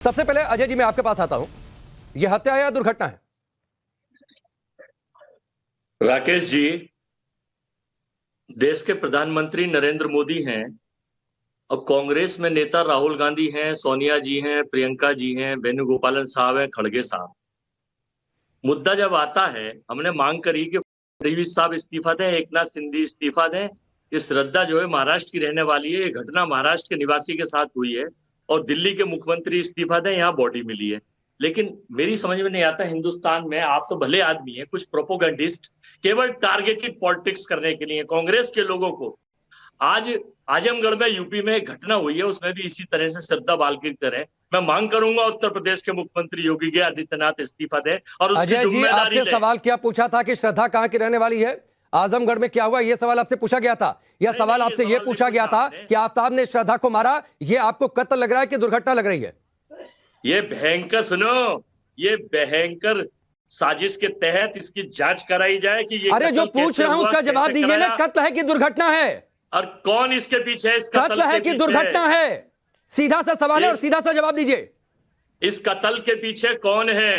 सबसे पहले अजय जी मैं आपके पास आता हूं, यह हत्या है या दुर्घटना है? राकेश जी, देश के प्रधानमंत्री नरेंद्र मोदी हैं और कांग्रेस में नेता राहुल गांधी हैं, सोनिया जी हैं, प्रियंका जी हैं, वेणुगोपालन साहब हैं, खड़गे साहब। मुद्दा जब आता है, हमने मांग करी कि फडणवीस साहब इस्तीफा दें, एकनाथ शिंदे इस्तीफा दें। ये श्रद्धा जो है महाराष्ट्र की रहने वाली है, ये घटना महाराष्ट्र के निवासी के साथ हुई है और दिल्ली के मुख्यमंत्री इस्तीफा दें, यहाँ बॉडी मिली है। लेकिन मेरी समझ में नहीं आता, हिंदुस्तान में आप तो भले आदमी हैं, कुछ प्रोपोगंडिस्ट केवल टारगेटेड पॉलिटिक्स करने के लिए कांग्रेस के लोगों को। आज आजमगढ़ में यूपी में एक घटना हुई है, उसमें भी इसी तरह से श्रद्धा बाल की तरह मैं मांग करूंगा उत्तर प्रदेश के मुख्यमंत्री योगी आदित्यनाथ इस्तीफा दें और उसकी जिम्मेदारी आपसे सवाल क्या पूछा था कि श्रद्धा कहां की रहने वाली है, आजमगढ़ में क्या हुआ, यह सवाल आपसे पूछा गया था? यह सवाल आपसे यह पूछा गया था कि आफ्ताब ने श्रद्धा को मारा, यह आपको कत्ल लग रहा है कि दुर्घटना लग रही है? ये भयंकर, सुनो, ये भयंकर साजिश के तहत इसकी जांच कराई जाए कि ये अरे जो पूछ रहा हूं उसका जवाब दीजिए ना, कत्ल है कि दुर्घटना है? और कौन इसके पीछे है? इस कत्ल है कि दुर्घटना है? सीधा सा सवाल है और सीधा सा जवाब दीजिए। इस कत्ल के पीछे कौन है?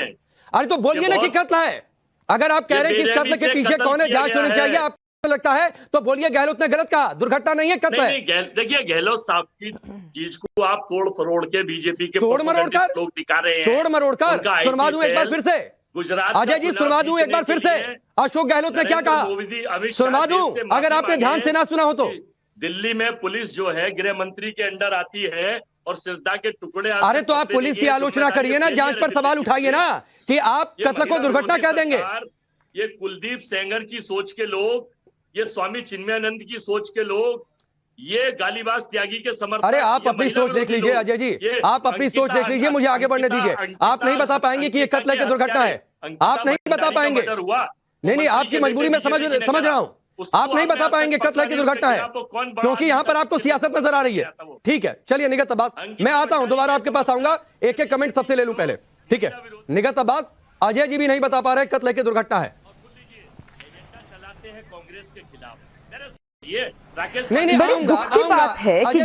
अरे तो बोलिए ना कि कत्ल है। अगर आप कह रहे हैं कि इस कत्ल के पीछे कौन है, जांच होनी चाहिए, आपको लगता है तो बोलिए। गहलोत ने गलत कहा, दुर्घटना नहीं है, कत्ल है। देखिए, गहलोत साहब की चीज को आप तोड़ फरोड़ के बीजेपी के तोड़ मरोड़ कर लोग दिखा रहे हैं, तोड़ मरोड़ कर सुनवा दूं एक बार फिर से। गुजरात अजय जी सुनवा दूं एक बार फिर से, अशोक गहलोत ने क्या कहा, सुनवा दूं अगर आपने ध्यान से ना सुना हो तो। दिल्ली में पुलिस जो है गृह मंत्री के अंडर आती है और श्रद्धा के टुकड़े। अरे तो आप पुलिस की आलोचना करिए ना, जांच पर सवाल उठाइए ना कि आप कत्ल को दुर्घटना कह देंगे। ये कुलदीप सेंगर की सोच के लोग, ये स्वामी चिन्मयानंद की सोच के लोग, ये गालीबाज त्यागी के समर्थक। अरे आप अपनी सोच देख लीजिए अजय जी, आप अपनी सोच देख लीजिए, मुझे आगे बढ़ने दीजिए। आप नहीं बता पाएंगे कि ये कत्ल की दुर्घटना है, आप नहीं बता पाएंगे। नहीं, आपकी मजबूरी में समझ रहा हूं, आप नहीं बता पाएंगे कत्ल की दुर्घटना है क्योंकि यहां पर आपको सियासत नजर आ रही है। ठीक है, चलिए निगत अब्बास, मैं आता हूं, दोबारा आपके पास आऊंगा, एक एक कमेंट सबसे ले लूं पहले। ठीक है, निगत अब्बास, अजय जी भी नहीं बता पा रहे कत्ल की दुर्घटना है। नहीं, बड़ी दुख की बात है कि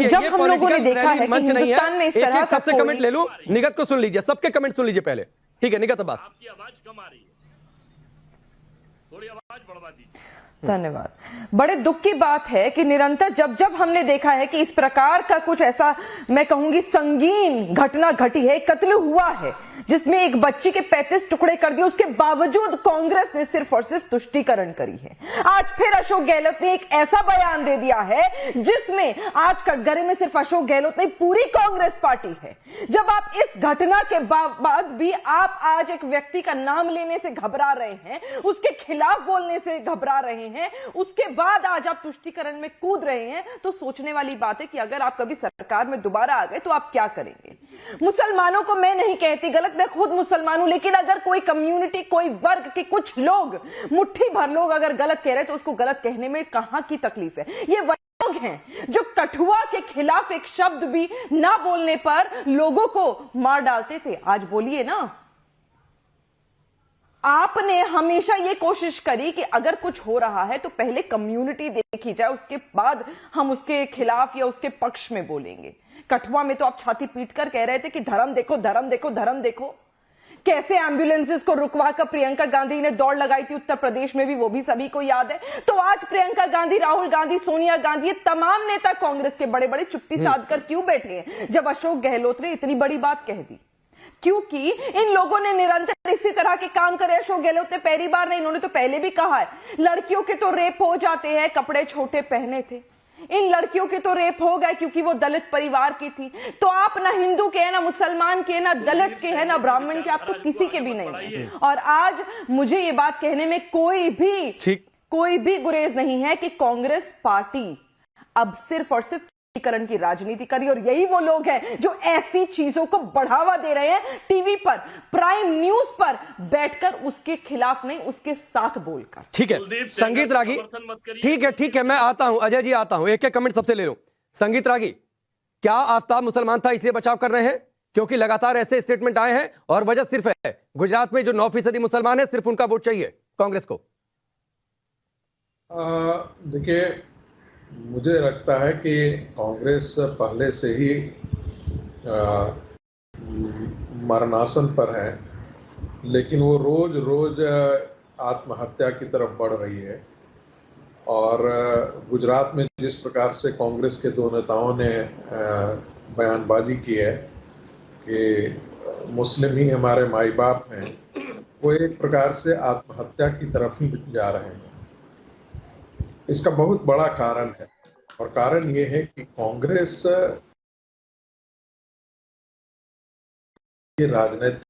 जब हम लोगों ने देखा है कि हिंदुस्तान में इस तरह सबसे कमेंट ले लूं, निगत को सुन लीजिए, सबके कमेंट सुन लीजिए पहले। ठीक है निगत अब्बास, आपकी आवाज कम आ रही है, थोड़ी आवाज बढ़वा दीजिए। धन्यवाद। बड़े दुख की बात है कि निरंतर जब हमने देखा है कि इस प्रकार का कुछ ऐसा, मैं कहूंगी संगीन घटना घटी है, कत्ल हुआ है जिसमें एक बच्ची के 35 टुकड़े कर दिए, उसके बावजूद कांग्रेस ने सिर्फ और सिर्फ तुष्टीकरण करी है। आज फिर अशोक गहलोत ने एक ऐसा बयान दे दिया है जिसमें आज कटघरे में सिर्फ अशोक गहलोत नहीं, पूरी कांग्रेस पार्टी है। जब आप इस घटना के बाद भी आप आज एक व्यक्ति का नाम लेने से घबरा रहे हैं, उसके खिलाफ बोलने से घबरा रहे हैं, उसके बाद आज आप तुष्टीकरण में कूद रहे हैं, तो सोचने वाली बात है कि अगर आप कभी सरकार में दोबारा आ गए तो आप क्या करेंगे। मुसलमानों को मैं नहीं कहती गलत, मैं खुद मुसलमान हूं, लेकिन अगर कोई कम्युनिटी, कोई वर्ग के कुछ लोग, मुट्ठी भर लोग अगर गलत कह रहे हैं तो उसको गलत कहने में कहां की तकलीफ है। ये लोग हैं जो कठुआ के खिलाफ एक शब्द भी ना बोलने पर लोगों को मार डालते थे। आज बोलिए ना, आपने हमेशा यह कोशिश करी कि अगर कुछ हो रहा है तो पहले कम्युनिटी देखी जाए, उसके बाद हम उसके खिलाफ या उसके पक्ष में बोलेंगे। कठुआ में तो आप छाती पीट कर कह रहे थे कि धर्म देखो, धर्म देखो, धर्म देखो। कैसे एम्बुलेंसेस को रुकवा कर प्रियंका गांधी ने दौड़ लगाई थी उत्तर प्रदेश में भी, वो भी सभी को याद है। तो आज प्रियंका गांधी, राहुल गांधी, सोनिया गांधी, ये तमाम नेता कांग्रेस के बड़े बड़े चुप्पी साध कर क्यों बैठे हैं जब अशोक गहलोत ने इतनी बड़ी बात कह दी? क्योंकि इन लोगों ने निरंतर इसी तरह के काम करे। अशोक गहलोत ने पहली बार नहीं, इन्होंने तो पहले भी कहा है, लड़कियों के तो रेप हो जाते हैं, कपड़े छोटे पहने थे। इन लड़कियों के तो रेप हो गए क्योंकि वो दलित परिवार की थी। तो आप ना हिंदू के हैं, ना मुसलमान के, ना दलित के हैं, ना ब्राह्मण के, आप तो किसी के भी नहीं है। और आज मुझे ये बात कहने में कोई भी गुरेज नहीं है कि कांग्रेस पार्टी अब सिर्फ और सिर्फ तुष्टीकरण की राजनीति करी, और यही वो लोग हैं जो ऐसी चीजों को बढ़ावा दे रहे हैं, टीवी पर, प्राइम न्यूज पर बैठकर उसके खिलाफ नहीं, उसके साथ बोलकर। ठीक है संगीत रागी, ठीक है, मैं आता हूं अजय जी, आता हूं, एक एक कमेंट सबसे ले लूं। संगीत रागी, क्या आफ्ताब मुसलमान था इसलिए बचाव कर रहे हैं? क्योंकि लगातार ऐसे स्टेटमेंट आए हैं और वजह सिर्फ है गुजरात में जो 9% मुसलमान है, सिर्फ उनका वोट चाहिए कांग्रेस को। देखिए, मुझे लगता है कि कांग्रेस पहले से ही मरणासन पर हैं, लेकिन वो रोज रोज आत्महत्या की तरफ बढ़ रही है। और गुजरात में जिस प्रकार से कांग्रेस के दो नेताओं ने बयानबाजी की है कि मुस्लिम ही हमारे माई बाप हैं, वो एक प्रकार से आत्महत्या की तरफ ही जा रहे हैं। इसका बहुत बड़ा कारण है, और कारण ये है कि कांग्रेस राजनीतिक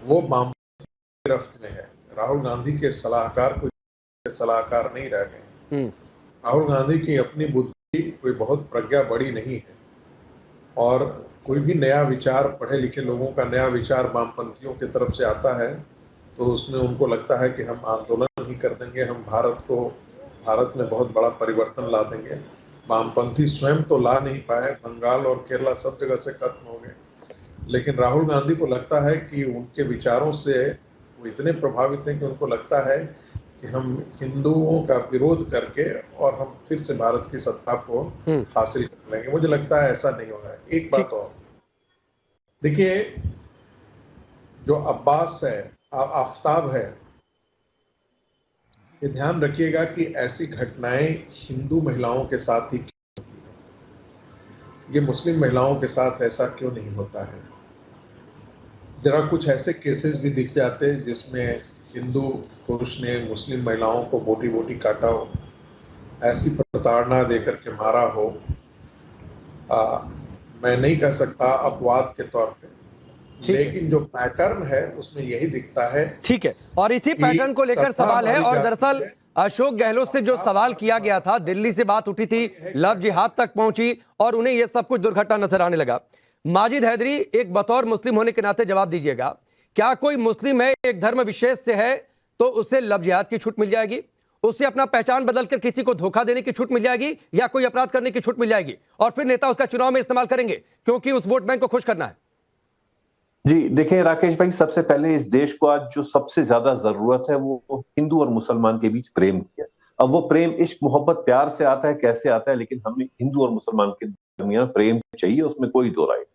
वो वामपंथी गिरफ्त में है। राहुल गांधी के सलाहकार कोई सलाहकार नहीं रह गए। राहुल गांधी की अपनी बुद्धि कोई बहुत प्रज्ञा बड़ी नहीं है, और कोई भी नया विचार, पढ़े लिखे लोगों का नया विचार वामपंथियों की तरफ से आता है तो उसमें उनको लगता है कि हम आंदोलन ही कर देंगे, हम भारत में बहुत बड़ा परिवर्तन ला देंगे। वामपंथी स्वयं तो ला नहीं पाए, बंगाल और केरला सब जगह से खत्म हो गए, लेकिन राहुल गांधी को लगता है कि उनके विचारों से वो इतने प्रभावित हैं कि उनको लगता है कि हम हिंदुओं का विरोध करके और हम फिर से भारत की सत्ता को हासिल कर लेंगे। मुझे लगता है ऐसा नहीं होगा। एक बात और देखिए, जो अब्बास है, आफ्ताब है, ये ध्यान रखिएगा कि ऐसी घटनाएं हिंदू महिलाओं के साथ ही क्यों होती है, ये मुस्लिम महिलाओं के साथ ऐसा क्यों नहीं होता है। जरा कुछ ऐसे केसेस भी दिख जाते जिसमें हिंदू पुरुष ने मुस्लिम महिलाओं को बोटी बोटी काटा हो, ऐसी प्रताड़ना देकर के मारा हो। मैं नहीं कह सकता अपवाद के तौर पे, लेकिन जो पैटर्न है उसमें यही दिखता है। ठीक है, और इसी पैटर्न को लेकर सवाल है। और दरअसल अशोक गहलोत से जो सवाल किया गया था, दिल्ली से बात उठी थी, लव जिहाद तक पहुंची और उन्हें यह सब कुछ दुर्घटना नजर आने लगा। माजिद हैदरी, एक बतौर मुस्लिम होने के नाते जवाब दीजिएगा, क्या कोई मुस्लिम है, एक धर्म विशेष से है, तो उसे लव जिहाद की छूट मिल जाएगी? उससे अपना पहचान बदलकर किसी को धोखा देने की छूट मिल जाएगी, या कोई अपराध करने की छूट मिल जाएगी और फिर नेता उसका चुनाव में इस्तेमाल करेंगे क्योंकि उस वोट बैंक को खुश करना है? जी देखिए राकेश भाई, सबसे पहले इस देश को आज जो सबसे ज्यादा जरूरत है वो हिंदू और मुसलमान के बीच प्रेम की है। अब वो प्रेम इश्क मोहब्बत प्यार से आता है, कैसे आता है, लेकिन हमें हिंदू और मुसलमान के दरमियान प्रेम चाहिए, उसमें कोई दो राय नहीं।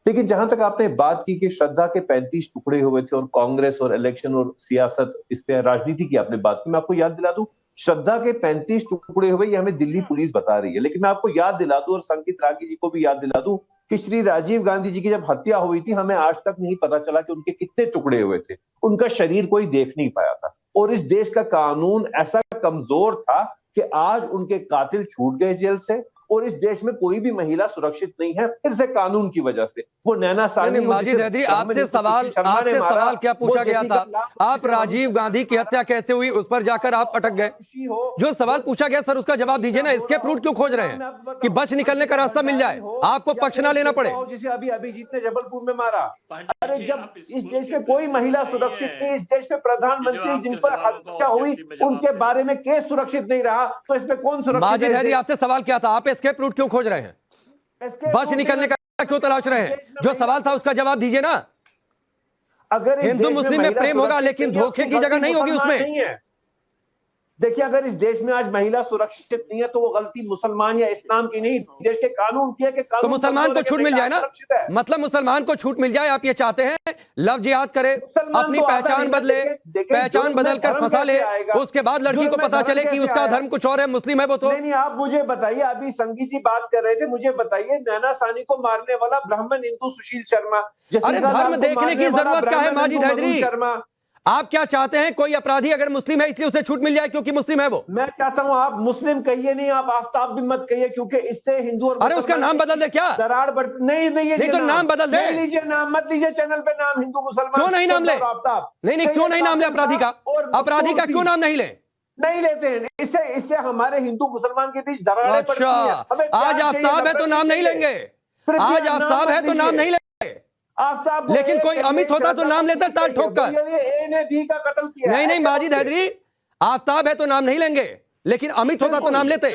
लेकिन जहां तक आपने बात की कि श्रद्धा के 35 टुकड़े हुए थे और कांग्रेस और इलेक्शन और सियासत, इस पे राजनीति की आपने बात की, मैं आपको याद दिला दूं, श्रद्धा के 35 टुकड़े हुए ये हमें दिल्ली पुलिस बता रही है। लेकिन मैं आपको याद दिला दूं और संकित रागी जी को भी याद दिला दूं कि श्री राजीव गांधी जी की जब हत्या हुई थी, हमें आज तक नहीं पता चला कि उनके कितने टुकड़े हुए थे, उनका शरीर कोई देख नहीं पाया था। और इस देश का कानून ऐसा कमजोर था कि आज उनके कातिल छूट गए जेल से, और इस देश में कोई भी महिला सुरक्षित नहीं है, फिर से कानून की वजह से। वो नैना सानी, माजिद हैदरी, आपसे सवाल क्या पूछा गया था, आप राजीव गांधी की हत्या कैसे हुई उस पर जाकर आप अटक गए। जो सवाल पूछा गया सर उसका जवाब दीजिए ना। इसके रूट क्यों खोज रहे हैं कि बच निकलने का रास्ता मिल जाए, आपको पक्ष ना लेना पड़े। जिसे अभी अभिजीत ने जबलपुर में मारा, अरे जब इस देश में कोई महिला सुरक्षित नहीं, इस देश में प्रधानमंत्री जिन पर हत्या हुई उनके बारे में केस सुरक्षित नहीं रहा, तो इसमें कौन सुरक्षित? माजिद हैदरी, आपसे सवाल क्या था, आप एस्केप रूट क्यों खोज रहे हैं, बच निकलने का क्यों तलाश रहे हैं? जो सवाल था उसका जवाब दीजिए ना। अगर हिंदू मुस्लिम में प्रेम होगा लेकिन धोखे की जगह नहीं होगी उसमें। देखिए, अगर इस देश में आज महिला सुरक्षित नहीं है तो वो गलती मुसलमान या इस्लाम की नहीं, देश के कानून की है कि कानून, तो मुसलमान को छूट मिल जाए ना, मतलब मुसलमान को छूट मिल जाए। आप ये चाहते हैं लव जिहाद करे, अपनी पहचान बदले, पहचान बदलकर फंसा ले, उसके बाद लड़की को पता चले कि उसका धर्म कुछ और है, मुस्लिम है वो तो नहीं। आप मुझे बताइए, अभी संगीत जी बात कर रहे थे, मुझे बताइए नैना सानी को मारने वाला ब्राह्मण हिंदू सुशील शर्मा, अरे धर्म देखने की जरूरत क्या है माजिद हैदरी? आप क्या चाहते हैं, कोई अपराधी अगर मुस्लिम है इसलिए उसे छूट मिल जाए क्योंकि मुस्लिम है वो? मैं चाहता हूं आप मुस्लिम कहिए नहीं, आप आफ्ताब भी मत कहिए, क्योंकि इससे हिंदू और अरे उसका नाम बदल दे क्या? दरार बढ़ नहीं तो नाम बदल दे, लीजिए नाम मत लीजिए चैनल पे नाम हिंदू मुसलमान, क्यों नहीं नाम ले? आफ्ताब नहीं क्यों नहीं नाम ले अपराधी का? अपराधी का क्यों नाम नहीं ले? नहीं लेते हैं, इससे हमारे हिंदू मुसलमान के बीच दरारें पड़ती हैं। आज आफ्ताब है तो नाम नहीं लेंगे, आज आफ्ताब है तो नाम नहीं लेंगे, आफ्ताब, लेकिन कोई अमित होता तो नाम लेता ताल ठोक कर। ए ने बी का कत्ल किया। नहीं माजिद हैदरी, आफ्ताब है तो नाम नहीं लेंगे, लेकिन अमित होता तो नाम लेते।